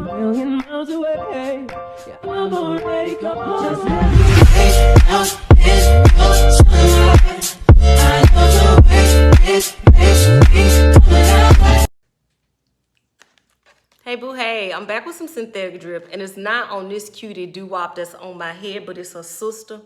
million miles away. Yeah, I'm already gone. Just let me take out this sunlight. I love the way it makes me come alive. Hey boo, hey, I'm back with some synthetic drip, and it's not on this cutie doo-wop that's on my head, but it's her sister.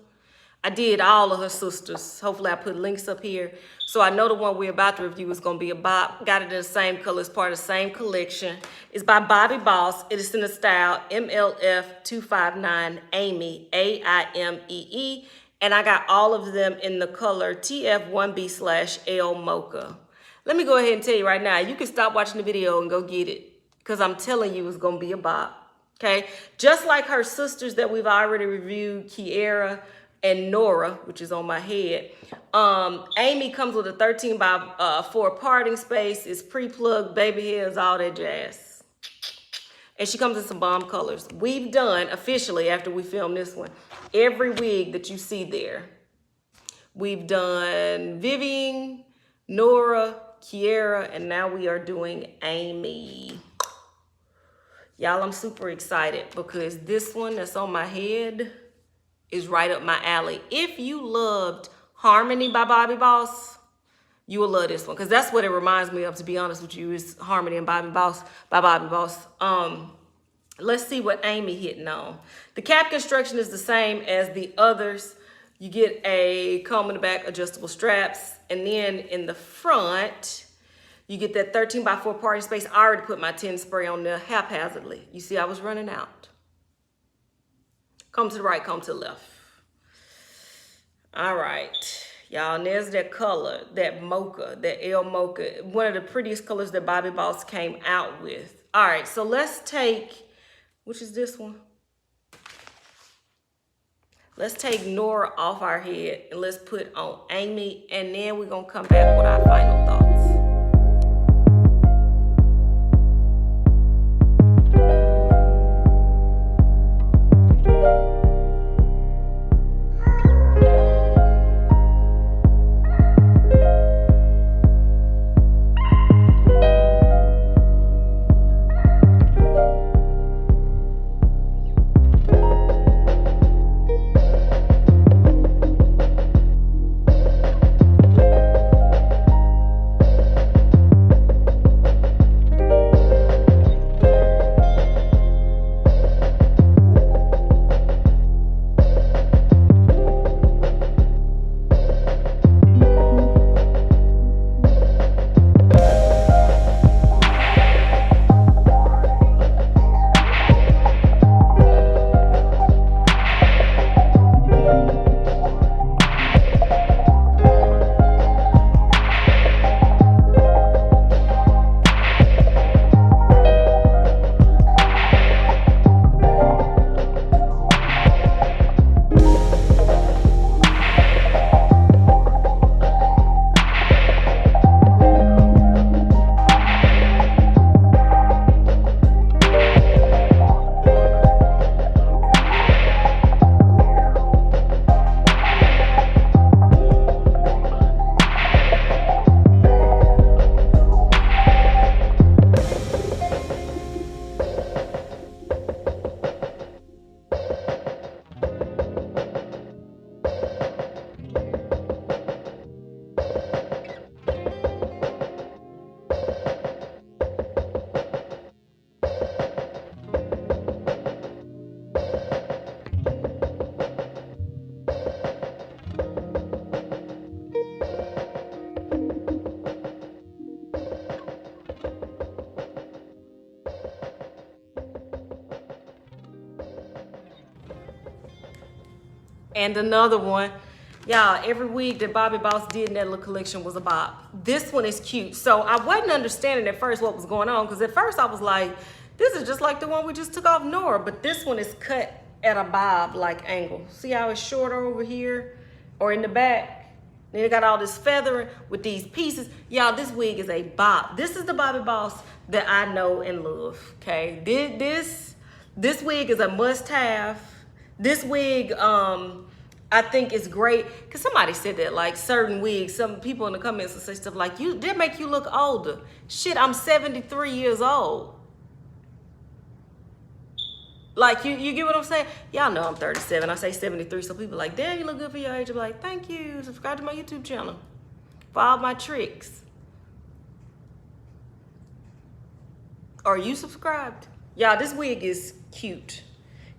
I did all of her sisters. Hopefully I put links up here. So I know the one we're about to review is gonna be a bop. Got it in the same color, it's part of the same collection. It's by Bobbi Boss. It is in the style MLF259 AIMEE, AIMEE. And I got all of them in the color TF1B/L Mocha. Let me go ahead and tell you right now, you can stop watching the video and go get it, because I'm telling you it's gonna be a bop. Okay, just like her sisters that we've already reviewed, Kiera and Nora, which is on my head. AIMEE comes with a 13x4 parting space. It's pre-plugged, baby hairs, all that jazz. And she comes in some bomb colors. We've done, officially, after we filmed this one, every wig that you see there. We've done Vivian, Nora, Kiera, and now we are doing AIMEE. Y'all, I'm super excited because this one that's on my head is right up my alley. If you loved Harmony by Bobbi Boss, you will love this one, because that's what it reminds me of, to be honest with you, is Harmony and Bobbi Boss by Bobbi Boss. Let's see what AIMEE hitting on. The cap construction is the same as the others. You get a comb in the back, adjustable straps, and then in the front, you get that 13x4 party space. I already put my 10 spray on there haphazardly. You see, I was running out. Come to the right, come to the left. All right, y'all, and there's that color, that mocha, that L mocha, one of the prettiest colors that Bobbi Boss came out with. All right, so let's take, which is this one? Let's take Nora off our head and let's put on AIMEE, and then we're gonna come back with our final thoughts. And another one, y'all, every wig that Bobbi Boss did in that little collection was a bop. This one is cute. So I wasn't understanding at first what was going on, because at first I was like, this is just like the one we just took off Nora, but this one is cut at a bob-like angle. See how it's shorter over here or in the back? Then it got all this feathering with these pieces. Y'all, this wig is a bop. This is the Bobbi Boss that I know and love, okay? This wig is a must-have. This wig, I think is great, because somebody said that, like, certain wigs, some people in the comments will say stuff like, they make you look older. Shit, I'm 73 years old. Like, you get what I'm saying? Y'all know I'm 37. I say 73, so people are like, damn, you look good for your age. I'm like, thank you. Subscribe to my YouTube channel for all my tricks. Are you subscribed? Y'all, this wig is cute.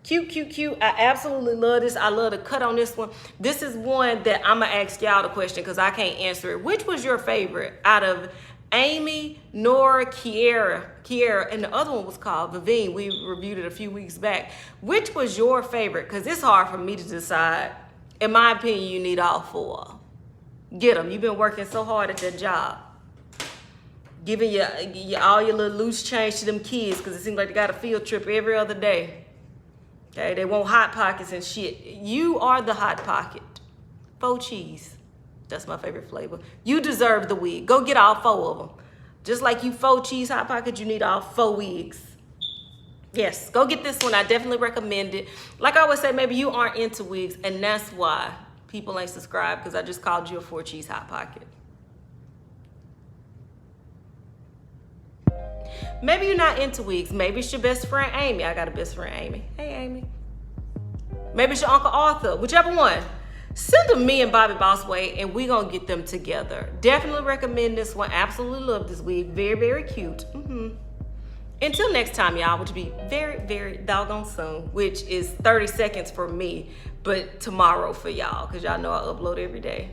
Cute, cute, cute. I absolutely love this. I love the cut on this one. This is one that I'm going to ask y'all the question because I can't answer it. Which was your favorite out of AIMEE, Nora, Kiera, and the other one was called Vivine. We reviewed it a few weeks back. Which was your favorite? Because it's hard for me to decide. In my opinion, you need all four. Get them. You've been working so hard at that job. Giving all your little loose change to them kids because it seems like they got a field trip every other day. Okay, they want Hot Pockets and shit. You are the Hot Pocket. Faux cheese. That's my favorite flavor. You deserve the wig. Go get all four of them. Just like you faux cheese Hot Pockets, you need all four wigs. Yes, go get this one. I definitely recommend it. Like I always say, maybe you aren't into wigs, and that's why people ain't subscribed because I just called you a 4-cheese Hot Pocket. Maybe you're not into wigs. Maybe it's your best friend, AIMEE. I got a best friend, AIMEE. Hey, AIMEE. Maybe it's your Uncle Arthur. Whichever one. Send them me and Bobbi Boss Way, and we gonna get them together. Definitely recommend this one. Absolutely love this wig. Very, very cute. Until next time, y'all, which will be very, very doggone soon, which is 30 seconds for me, but tomorrow for y'all, because y'all know I upload every day.